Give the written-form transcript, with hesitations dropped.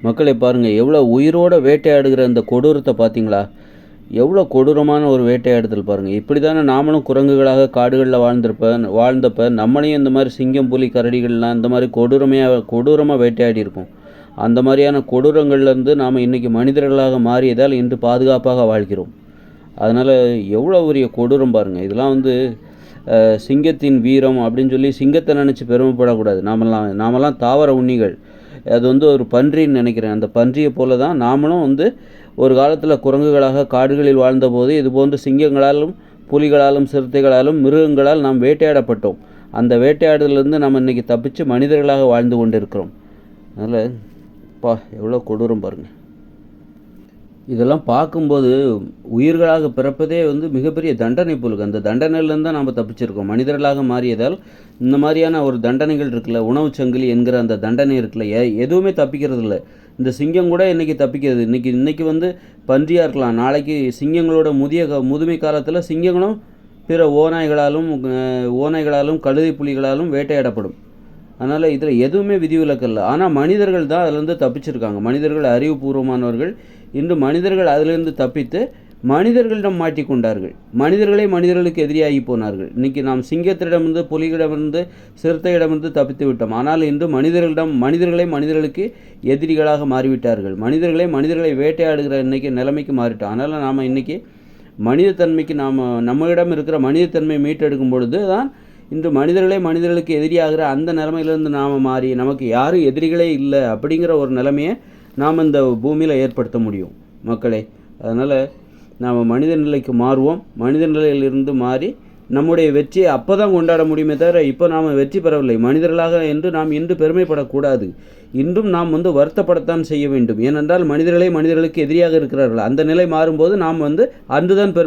மக்களே பாருங்கள், எவ்வளோ உயிரோட வேட்டையாடுகிற அந்த கொடூரத்தை பார்த்தீங்களா? எவ்வளோ கொடூரமான ஒரு வேட்டையாடுதல் பாருங்கள். இப்படி தானே நாமளும் குரங்குகளாக காடுகளில் வாழ்ந்தப்ப நம்மளையும் இந்த மாதிரி சிங்கம், புலி, கரடிகள்லாம் இந்த மாதிரி கொடூரமாக வேட்டையாடி இருக்கோம். அந்த மாதிரியான கொடூரங்கள்லேருந்து நாம் இன்றைக்கி மனிதர்களாக மாறியதால் இன்று பாதுகாப்பாக வாழ்கிறோம். அதனால் எவ்வளோ பெரிய கொடூரம் பாருங்கள். இதெல்லாம் சிங்கத்தின் வீரம் அப்படின்னு சொல்லி சிங்கத்தை நினச்சி பெருமைப்படக்கூடாது. நாமெல்லாம் தாவர உண்ணிகள். அது ஒரு பன்றின்னு நினைக்கிறேன். அந்த பன்றியை போல தான் நாமளும் ஒரு காலத்தில் குரங்குகளாக காடுகளில் வாழ்ந்தபோது இதுபோன்று சிங்கங்களாலும் புலிகளாலும் சிறுத்தைகளாலும் மிருகங்களால் நாம் வேட்டையாடப்பட்டோம். அந்த வேட்டையாடுதலிருந்து நம்ம இன்றைக்கி தப்பித்து மனிதர்களாக வாழ்ந்து கொண்டு இருக்கிறோம். அதனால் எவ்வளோ கொடூரம் பாருங்கள். இதெல்லாம் பார்க்கும்போது உயிர்களாக பிறப்பதே மிகப்பெரிய தண்டனை போலுக்கு. அந்த தண்டனையிலேருந்து தான் நாம் தப்பிச்சிருக்கோம். மனிதர்களாக மாறியதால் இந்த மாதிரியான ஒரு தண்டனைகள் இருக்குல்ல, உணவு சங்கிலி என்கிற அந்த தண்டனை இருக்குல்ல, எதுவுமே தப்பிக்கிறது இல்லை. இந்த சிங்கம் கூட இன்றைக்கி தப்பிக்கிறது. இன்றைக்கி பன்றியாக இருக்கலாம், நாளைக்கு சிங்கங்களோட முதுமை காலத்தில் சிங்கங்களும் பிற ஓநாய்களாலும் கழுதை புலிகளாலும் வேட்டையாடப்படும். அதனால் இதில் எதுவுமே விதிவிலக்கல்ல. ஆனால் மனிதர்கள் தான் அதிலேருந்து தப்பிச்சிருக்காங்க. மனிதர்கள் அறிவுபூர்வமானவர்கள். இன்று மனிதர்கள் அதிலிருந்து தப்பித்து மனிதர்களிடம் மாட்டிக்கொண்டார்கள். மனிதர்களுக்கு எதிரியாகி போனார்கள். இன்றைக்கி நாம் சிங்கத்திடமிருந்து, புலிகளிடமிருந்து, சிறுத்தையிடமிருந்து தப்பித்து விட்டோம். ஆனால் இன்று மனிதர்களுக்கு எதிரிகளாக மாறிவிட்டார்கள். மனிதர்களை வேட்டையாடுகிற இன்றைக்கி நிலைமைக்கு மாறிட்டோம். அதனால் நாம் இன்றைக்கி மனிதத்தன்மைக்கு நம்மளிடம் இருக்கிற மனிதத்தன்மையை மீட்டெடுக்கும் பொழுது தான் இன்று மனிதர்களுக்கு எதிரியாகிற அந்த நிலைமையிலேருந்து நாம் மாறி நமக்கு யாரும் எதிரிகளே இல்லை அப்படிங்கிற ஒரு நிலைமையை நாம் இந்த பூமியில் ஏற்படுத்த முடியும் மக்களே. அதனால் நாம் மனித நிலைக்கு மாறுவோம். மனித நிலையிலிருந்து மாறி நம்முடைய வெற்றியை அப்போ தான் கொண்டாட முடியுமே தவிர இப்போ நாம் வெற்றி பெறவில்லை மனிதர்களாக என்று நாம் இன்று பெருமைப்படக்கூடாது. இன்றும் நாம் வருத்தப்படத்தான் செய்ய வேண்டும். ஏனென்றால் மனிதர்களுக்கு எதிரியாக இருக்கிறார்கள். அந்த நிலை மாறும்போது நாம் அன்றுதான் பெருமை